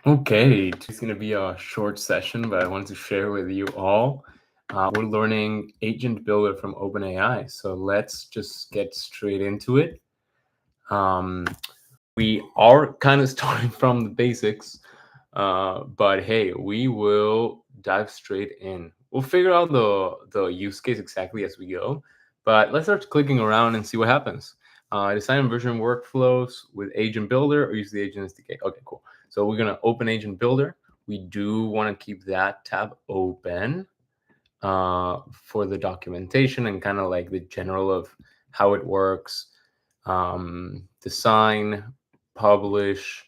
Okay, it's going to be a short session, but I wanted to share with you all. We're learning Agent Builder from OpenAI, so let's just get straight into it. We are kind of starting from the basics, but hey, we will dive straight in. We'll figure out the use case exactly as we go, but let's start clicking around and see what happens. Design and version workflows with Agent Builder or use the Agent SDK. Okay, cool. So we're gonna open Agent Builder. We do want to keep that tab open for the documentation and kind of like the general of how it works. Design, publish,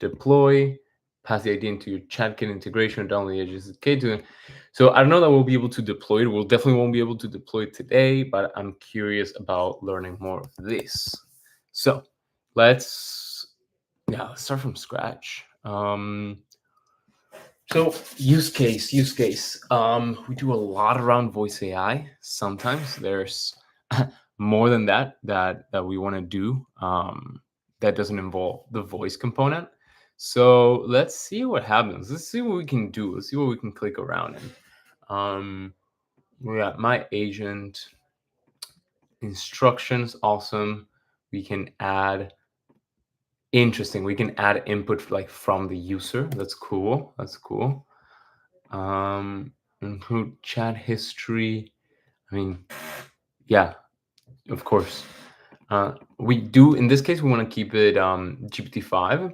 deploy, pass the ID into your ChatKit integration, download the SDK to. So I don't know that we'll be able to deploy it. We'll definitely won't be able to deploy it today, but I'm curious about learning more of this. So let's start from scratch. So use case. We do a lot around voice AI. Sometimes there's more than that we want to do that doesn't involve the voice component. So let's see what happens. Let's see what we can do. Let's see what we can click around in. We're at my agent instructions. Awesome. We can add. Interesting. We can add input like from the user. That's cool. Include chat history. I mean, yeah, of course. We do, in this case, we want to keep it GPT-5,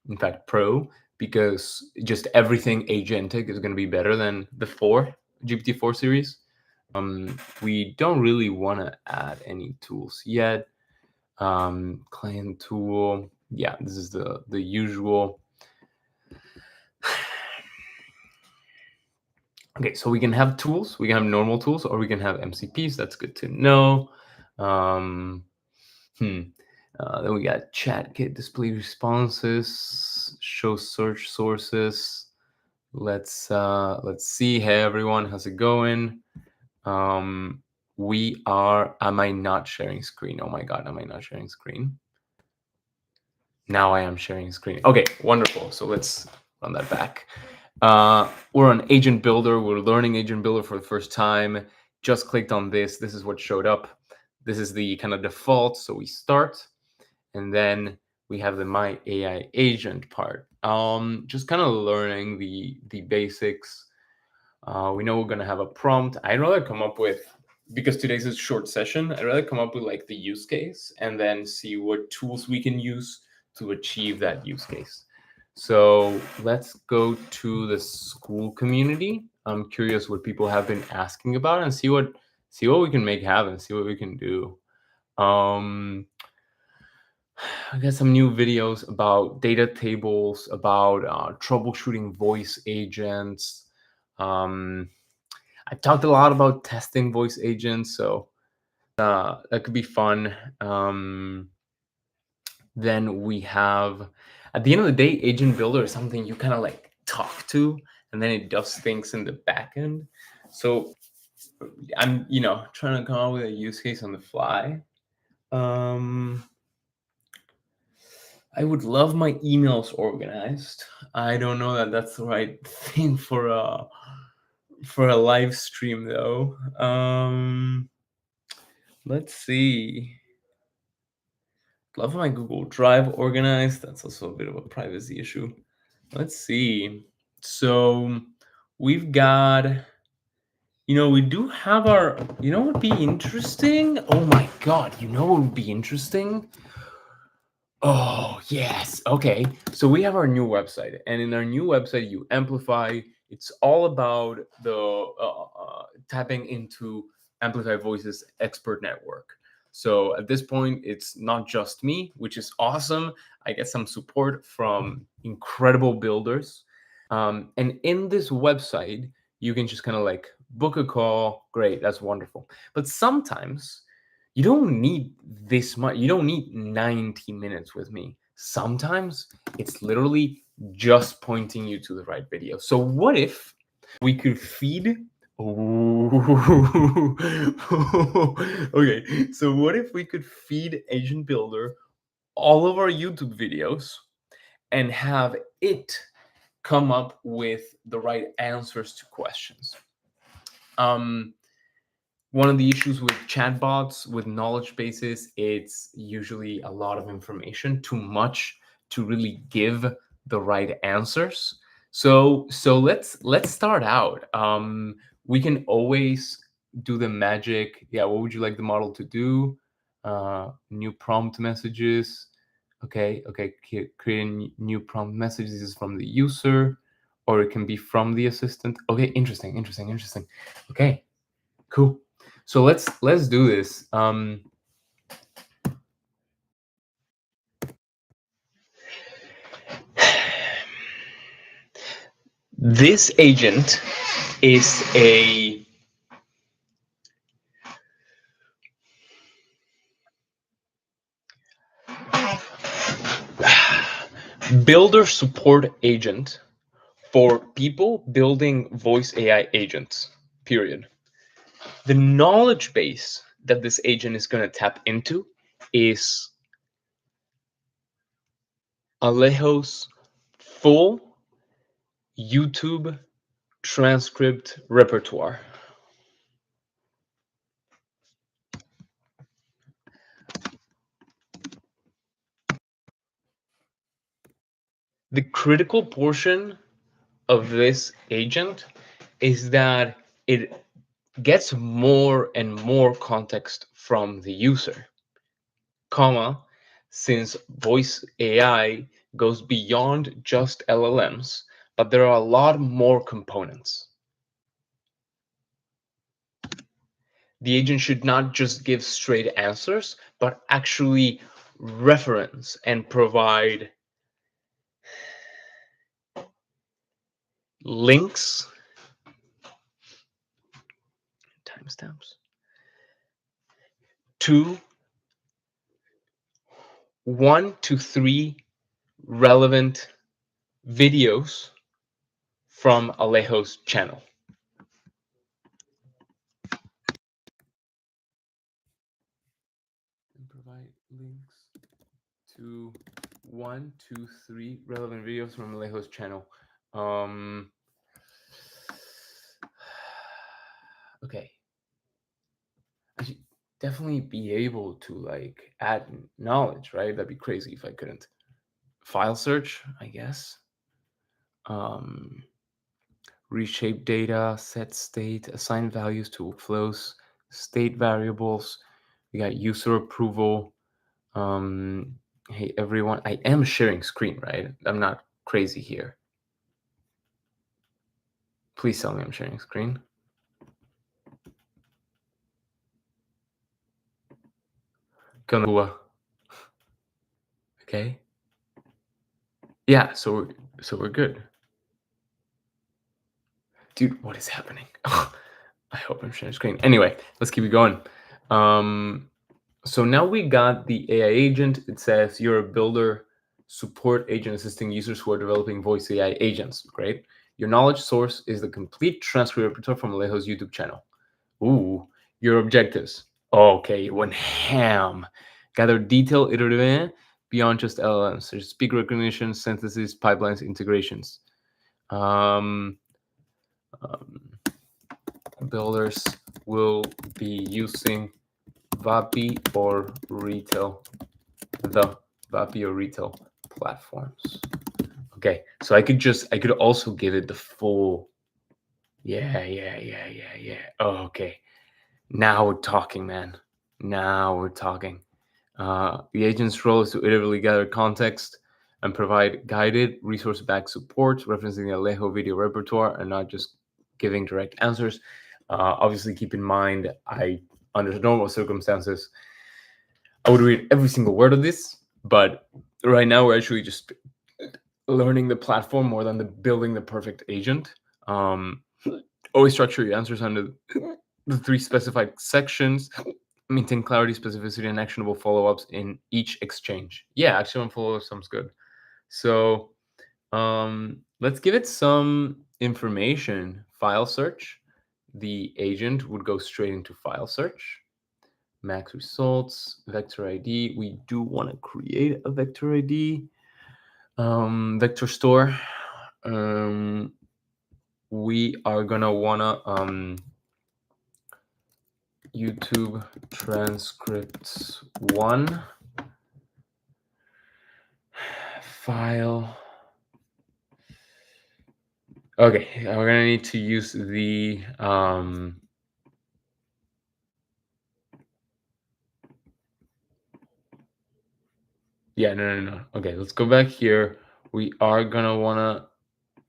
in fact, Pro, because just everything agentic is going to be better than the GPT-4 series. We don't really want to add any tools yet. Client tool. Yeah, this is the usual. Okay, so we can have tools, we can have normal tools, or we can have MCPs. That's good to know. Then we got chat, get display responses, show search sources. Let's see. Hey everyone, how's it going? Am I not sharing screen? Oh my god, am I not sharing screen? Now I am sharing screen. Okay, wonderful. So let's run that back. We're on Agent Builder. We're learning Agent Builder for the first time. Just clicked on this. This is what showed up. This is the kind of default. So we start, and then we have the My AI Agent part. Just kind of learning the basics. We know we're gonna have a prompt. I'd rather come up with, because today's a short session, I'd rather come up with like the use case and then see what tools we can use to achieve that use case. So let's go to the school community. I'm curious what people have been asking about and see what we can make happen, see what we can do. I got some new videos about data tables, about troubleshooting voice agents. I talked a lot about testing voice agents, so that could be fun. Then we have, at the end of the day, Agent Builder is something you kind of like talk to, and then it does things in the back end. So I'm, trying to come up with a use case on the fly. I would love my emails organized. I don't know that that's the right thing for a live stream though. Let's see. Love my Google Drive organized. That's also a bit of a privacy issue. Let's see. So we've got, we do have our, what would be interesting? Oh my God. What would be interesting? Oh, yes. Okay. So we have our new website, and in our new website, you amplify. It's all about the tapping into Amplify Voices expert network. So at this point, it's not just me, which is awesome. I get some support from incredible builders. And in this website, you can just kind of like book a call. Great. That's wonderful. But sometimes you don't need this much. You don't need 90 minutes with me. Sometimes it's literally just pointing you to the right video. So what if we could feed okay, so what if we could feed Agent Builder all of our YouTube videos and have it come up with the right answers to questions. Um, One of the issues with chatbots, with knowledge bases, it's usually a lot of information, too much to really give the right answers. So let's start out. We can always do the magic. Yeah, what would you like the model to do? New prompt messages. Okay, creating new prompt messages is from the user, or it can be from the assistant. Okay, interesting. Okay, cool. So let's do this. This agent is a builder support agent for people building voice AI agents, period. The knowledge base that this agent is going to tap into is Alejo's full YouTube transcript repertoire. The critical portion of this agent is that it gets more and more context from the user, comma, since voice AI goes beyond just LLMs, but there are a lot more components. The agent should not just give straight answers, but actually reference and provide links, timestamps, to 1 to 3 relevant videos from Alejo's channel. And provide links to 1 to 3 relevant videos from Alejo's channel. Okay. I should definitely be able to like add knowledge, right? That'd be crazy if I couldn't. File search, I guess. Reshape data, set state, assign values to workflows, state variables. We got user approval. Hey everyone, I am sharing screen, right? I'm not crazy here. Please tell me I'm sharing screen. Okay. Yeah, so we're good. Dude, what is happening? I hope I'm sharing screen. Anyway, let's keep it going. So now we got the AI agent. It says you're a builder support agent assisting users who are developing voice AI agents. Great. Your knowledge source is the complete transcript repertoire from Alejo's YouTube channel. Ooh, your objectives. Okay, you went ham. Gather detailed iterative beyond just LLMs. There's speak recognition, synthesis, pipelines, integrations. Um, Builders will be using VAPI or retail, the VAPI or retail platforms. Okay, so I could also give it the full. Yeah. Oh, okay. Now we're talking, man. Now we're talking. The agent's role is to iteratively gather context and provide guided, resource-backed support, referencing the Alejo video repertoire and not just giving direct answers. Obviously, keep in mind, under normal circumstances, I would read every single word of this, but right now we're actually just learning the platform more than building the perfect agent. Always structure your answers under the 3 specified sections. Maintain clarity, specificity, and actionable follow-ups in each exchange. Yeah, actionable follow-ups sounds good. So let's give it some information. File search. The agent would go straight into file search. Max results, vector ID. We do want to create a vector ID. Vector store. we are gonna wanna YouTube transcripts 1 file. Okay, we're gonna need to use the yeah, no. Okay, let's go back here. We are gonna wanna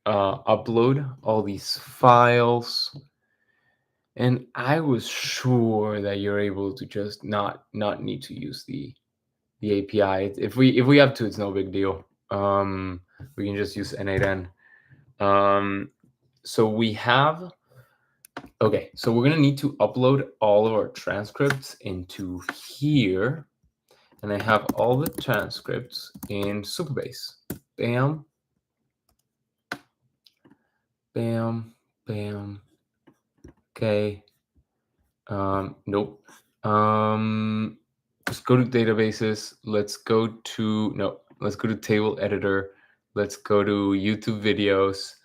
upload all these files, and I was sure that you're able to just not need to use the API. If we have to, it's no big deal. We can just use N8N. So we have, okay, so we're gonna need to upload all of our transcripts into here, and I have all the transcripts in Supabase. Bam, bam, bam. Okay. Nope. Let's go to databases. Let's go to table editor. Let's go to YouTube videos.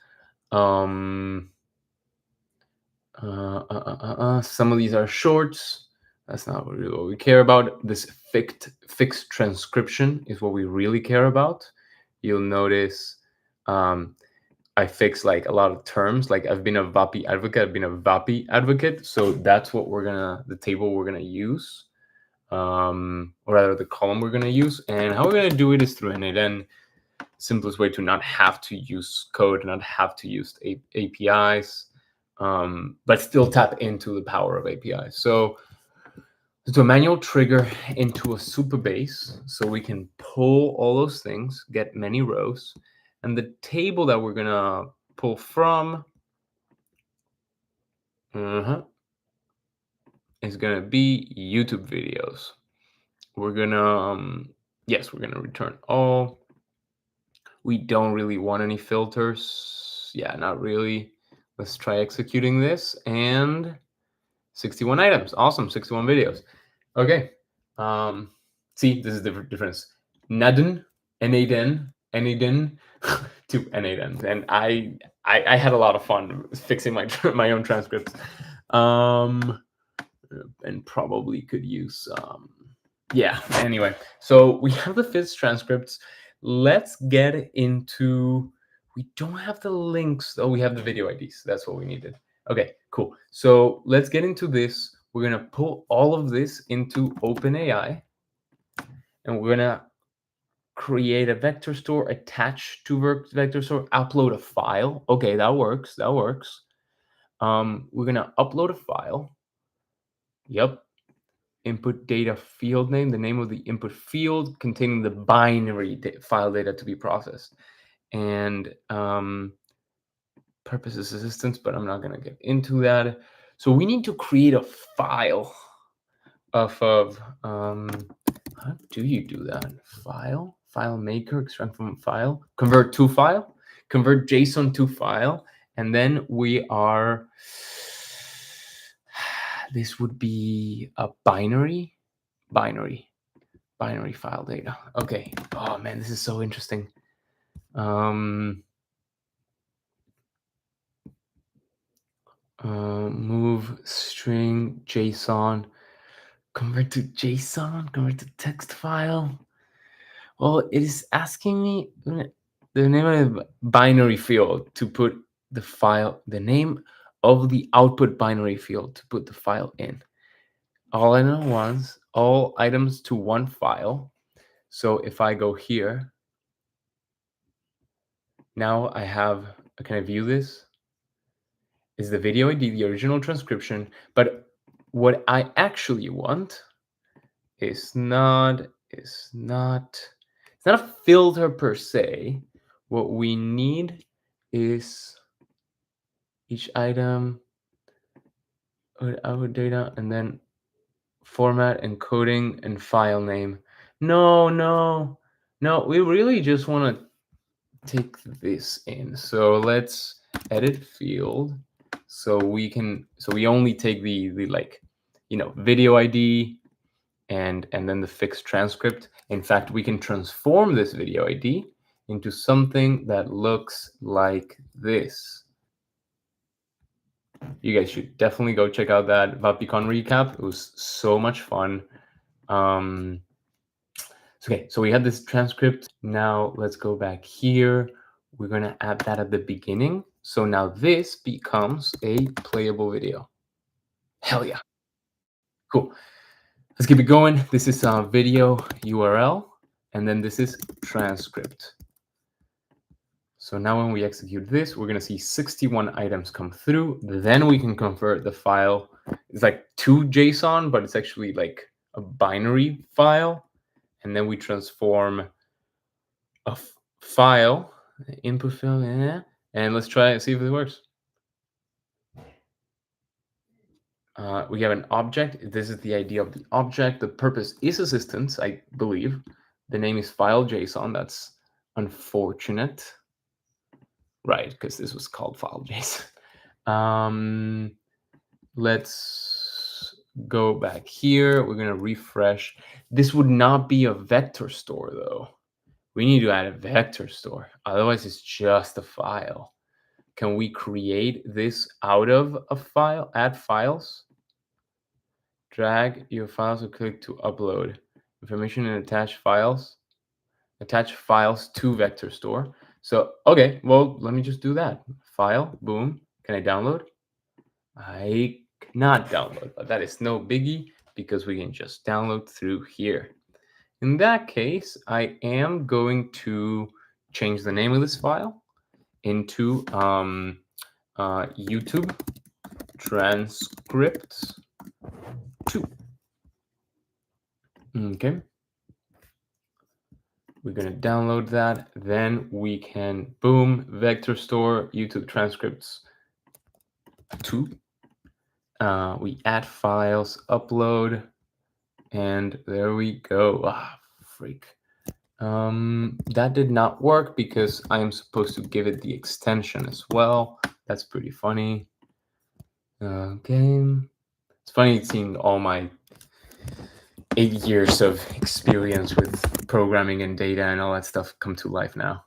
Some of these are shorts. That's not really what we care about. This fixed transcription is what we really care about. You'll notice I fix like a lot of terms. Like I've been a VAPI advocate. So that's what the table we're gonna use, or rather the column we're gonna use. And how we're gonna do it is through N8N. Simplest way to not have to use code, not have to use APIs, but still tap into the power of APIs. So let's do a manual trigger into a Supabase so we can pull all those things, get many rows, and the table that we're gonna pull from is gonna be YouTube videos. We're gonna yes, we're gonna return all. We don't really want any filters. Yeah, not really. Let's try executing this, and 61 items. Awesome, 61 videos. Okay. See, this is the difference. Nadin, N8N to N8N. And I had a lot of fun fixing my my own transcripts. And probably could use yeah, anyway. So we have the fixed transcripts. Let's get into, we don't have the links. Oh, we have the video IDs. That's what we needed. Okay, cool. So let's get into this. We're gonna pull all of this into OpenAI, and we're gonna create a vector store, attach to vector store, upload a file. Okay, that works. That works. We're gonna upload a file. Yep. Input data field name, the name of the input field containing the binary file data to be processed. And purposes assistance, but I'm not going to get into that. So we need to create a file of how do you do that? File maker, extract from file, convert to file, convert JSON to file, and then we are, this would be a binary file data. Okay. Oh man, this is so interesting. Move string JSON, convert to JSON, convert to text file. Well, it is asking me the name of the binary field to put the file, the name of the output binary field to put the file in. All I know was all items to one file. So if I go here, now I have, can I view this? Is the video ID the original transcription? But what I actually want is not a filter per se. What we need is each item, output data, and then format, encoding, and file name. No, we really just want to take this in. So let's edit field. So we only take the like, video ID and then the fixed transcript. In fact, we can transform this video ID into something that looks like this. You guys should definitely go check out that VapIcon recap. It was so much fun. Okay, so we had this transcript. Now let's go back here. We're going to add that at the beginning. So now this becomes a playable video. Hell yeah. Cool. Let's keep it going. This is a video URL, and then this is transcript. So now when we execute this, we're going to see 61 items come through. Then we can convert the file. It's like to JSON, but it's actually like a binary file. And then we transform a file, input file, and let's try and see if it works. We have an object. This is the idea of the object. The purpose is assistance, I believe. The name is file.json. That's unfortunate. Right, because this was called file.json. Let's go back here. We're going to refresh. This would not be a vector store, though. We need to add a vector store. Otherwise, it's just a file. Can we create this out of a file? Add files. Drag your files and click to upload. Information and attach files. Attach files to vector store. So, okay, well, let me just do that. File, boom. Can I download? I cannot download, but that is no biggie because we can just download through here. In that case, I am going to change the name of this file into YouTube transcripts 2. Okay. We're going to download that. Then we can, boom, vector store, YouTube transcripts 2. We add files, upload, and there we go. Ah, freak. That did not work because I am supposed to give it the extension as well. That's pretty funny. Okay. It's funny seeing all my 8 years of experience with programming and data and all that stuff come to life now.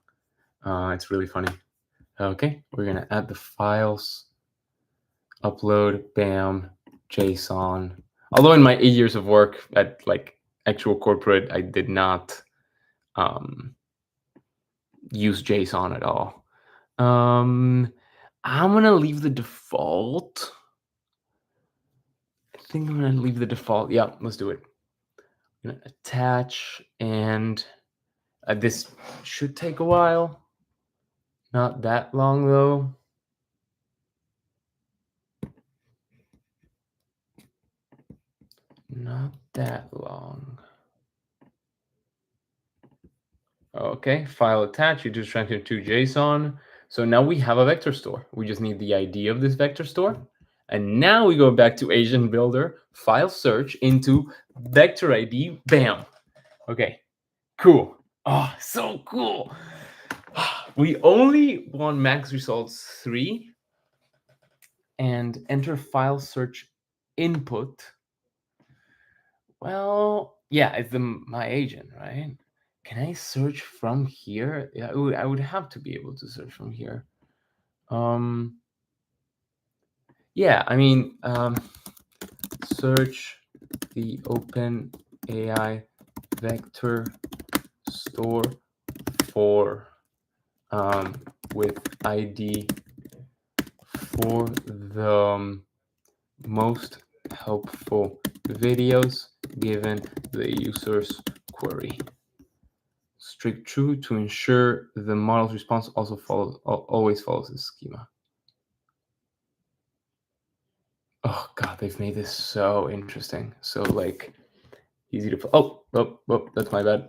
It's really funny. Okay, we're going to add the files, upload, bam, JSON. Although in my 8 years of work at like actual corporate, I did not use JSON at all. I'm going to leave the default. I think I'm going to leave the default. Yeah, let's do it. I'm going to attach, and this should take a while. Not that long, though. Not that long. Okay, file attached. You just transfer to JSON. So now we have a vector store. We just need the ID of this vector store. And now we go back to Agent Builder, file search into vector ID. Bam. Okay, cool. Oh, so cool. We only want max results 3 and enter file search input. Well, yeah, it's my agent, right? Can I search from here? Yeah, I would have to be able to search from here. Yeah, I mean, search the OpenAI vector store for with ID for the most helpful videos given the user's query. Strict true to ensure the model's response also always follows the schema. Oh God, they've made this so interesting. So like easy to oh, that's my bad.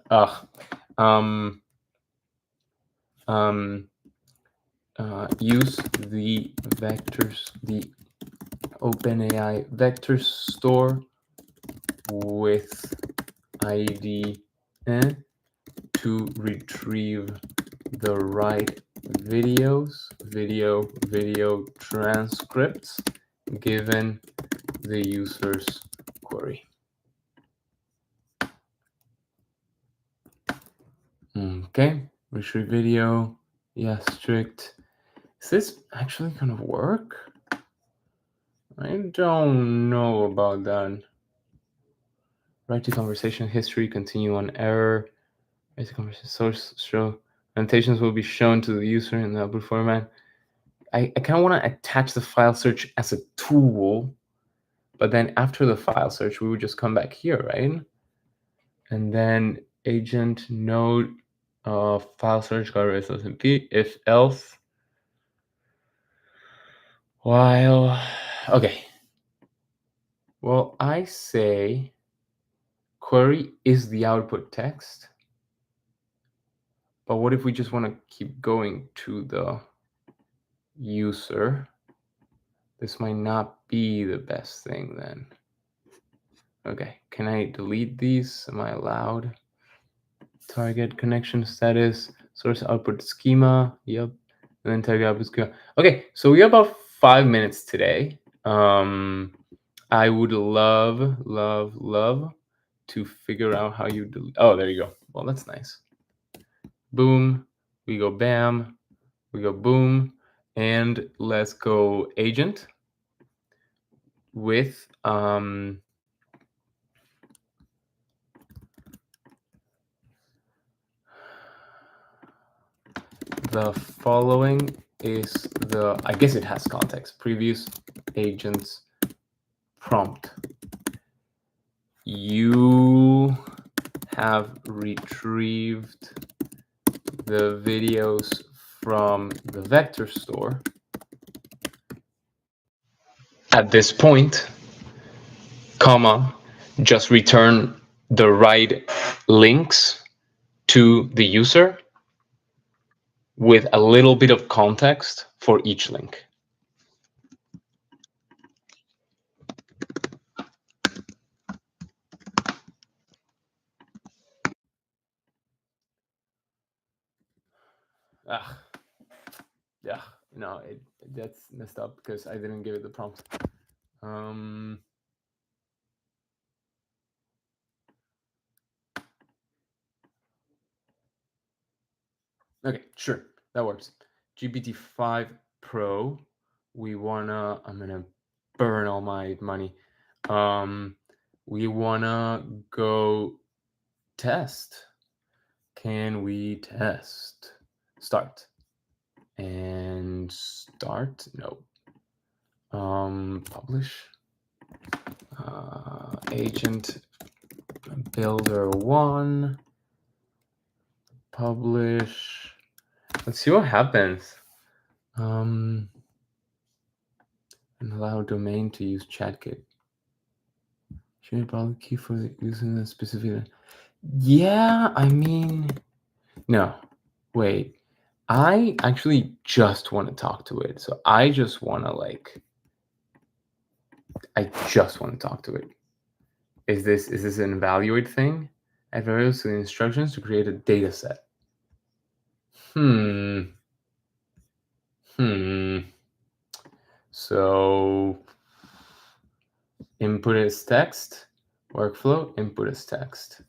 Use the vectors, the OpenAI vector store with ID to retrieve the right video transcripts given the user's query. Okay, Retrieve video. Yeah, strict. Is this actually gonna work? I don't know about that. Write to conversation history, continue on error. Write to conversation source show. Annotations will be shown to the user in the output format. I kind of want to attach the file search as a tool, but then after the file search, we would just come back here, right? And then agent node file search guardrails SMP if else while okay. Well, I say query is the output text, but what if we just want to keep going to the user? This might not be the best thing then. Okay, can I delete these? Am I allowed? Target connection status, source output schema. Yep. And then target output schema. Okay, so we have about 5 minutes today. I would love to figure out how you delete. Oh, there you go. Well, that's nice. Boom. We go bam. We go boom. And let's go agent with the following is the, I guess it has context, previous agents prompt. You have retrieved the videos from the vector store. At this point, comma, just return the right links to the user with a little bit of context for each link. Yeah, no, that's messed up because I didn't give it the prompt. Okay, sure, that works. GPT-5 Pro, we wanna, I'm gonna burn all my money. We wanna go test. Can we test? Start. And start, no. Publish. Agent builder 1. Publish. Let's see what happens. And allow domain to use ChatKit. Should I probably key for using the specific? Yeah, I mean, no, wait. I actually just want to talk to it. So I just want to talk to it. Is this an evaluate thing? Add variables to the instructions to create a data set. So input is text, workflow, input is text.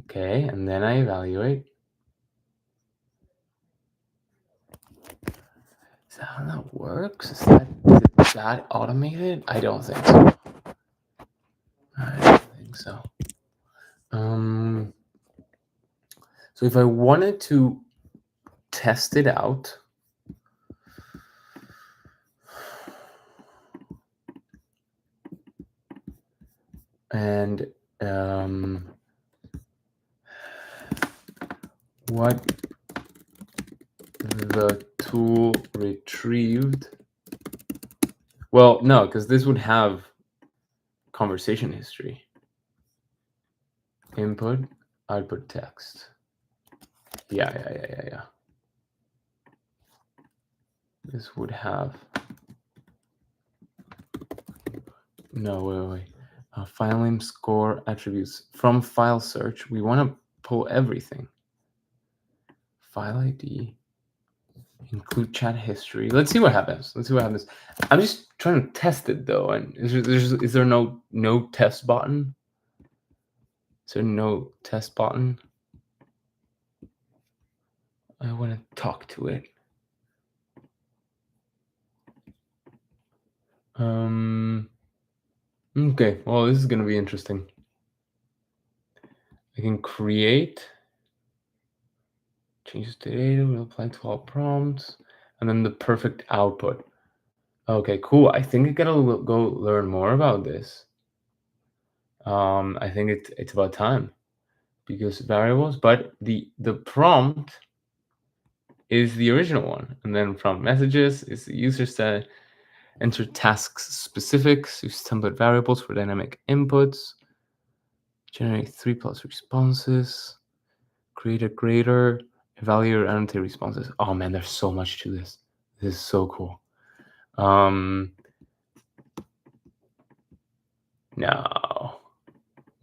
Okay, and then I evaluate. Is that how that works? Is it that automated? I don't think so. I don't think so. So if I wanted to test it out, and what the tool retrieved. Well, no, because this would have conversation history. Input, output text. Yeah. This would have. No, wait. File name, score, attributes. From file search, we want to pull everything. File ID. Include chat history. Let's see what happens. I'm just trying to test it though. And is there no test button? Is there no test button? I want to talk to it. Okay, well, this is going to be interesting. I can create, change the data, we'll apply to all prompts, and then the perfect output. Okay, cool. I think I gotta go learn more about this. I think it's about time because variables, but the prompt is the original one, and then prompt messages is the user set. Enter tasks specifics, use template variables for dynamic inputs, generate 3+ responses, create a grader, evaluate or annotate responses. Oh man, there's so much to this. This is so cool.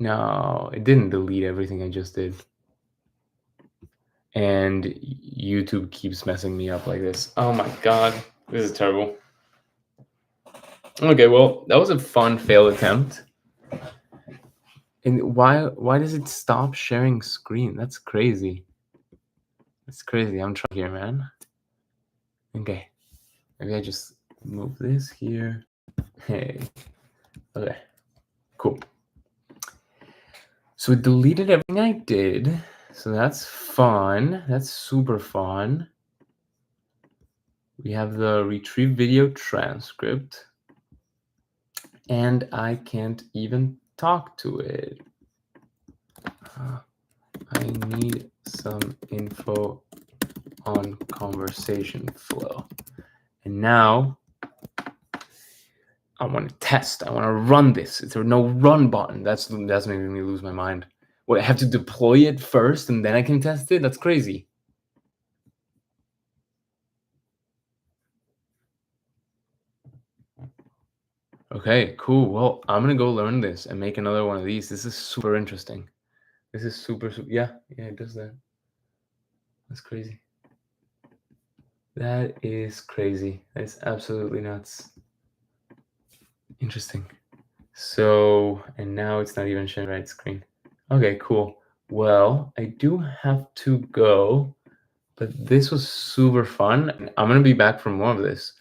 No, it didn't delete everything I just did. And YouTube keeps messing me up like this. Oh my god, this is terrible. Okay, well, that was a fun fail attempt. And why does it stop sharing screen? That's crazy. That's crazy. I'm trying here, man. Okay. Maybe I just move this here. Hey. Okay. Cool. So it deleted everything I did. So that's fun. That's super fun. We have the retrieve video transcript. And I can't even talk to it. I need some info on conversation flow. And now I want to test. I want to run this. Is there no run button? That's making me lose my mind. What, I have to deploy it first and then I can test it? That's crazy. Okay, cool. Well, I'm gonna go learn this and make another one of these. This is super interesting. This is super, yeah, it does that. That's crazy. That is crazy. That's absolutely nuts. Interesting. So, and now it's not even showing right screen. Okay, cool. Well, I do have to go, but this was super fun. I'm gonna be back for more of this.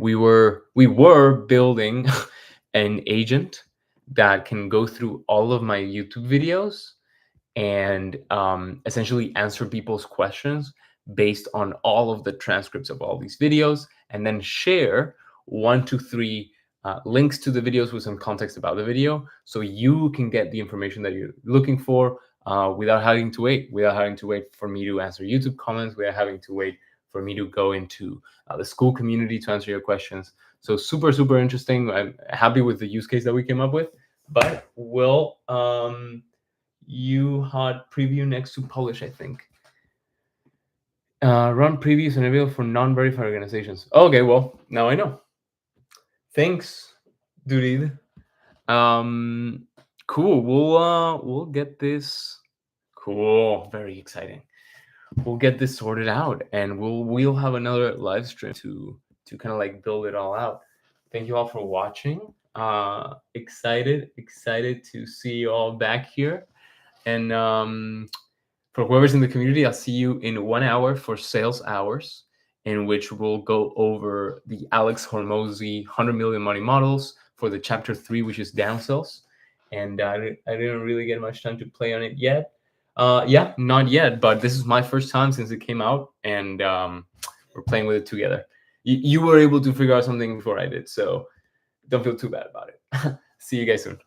We were building an agent that can go through all of my YouTube videos and essentially answer people's questions based on all of the transcripts of all these videos, and then share 1 to 3 links to the videos with some context about the video, so you can get the information that you're looking for without having to wait for me to answer YouTube comments, without having to wait for me to go into the school community to answer your questions. So super, super interesting. I'm happy with the use case that we came up with, but you had preview next to publish, I think. Run previews and available for non-verified organizations. Okay, well, now I know. Thanks, dude. Cool. We'll get this. Cool. Very exciting. We'll get this sorted out, and we'll have another live stream to kind of like build it all out. Thank you all for watching. Excited to see you all back here. And for whoever's in the community, I'll see you in 1 hour for sales hours, in which we'll go over the Alex Hormozi 100 million money models for the chapter 3, which is downsells. And I didn't really get much time to play on it yet. Yeah, not yet, but this is my first time since it came out, and we're playing with it together. You were able to figure out something before I did, so don't feel too bad about it. See you guys soon.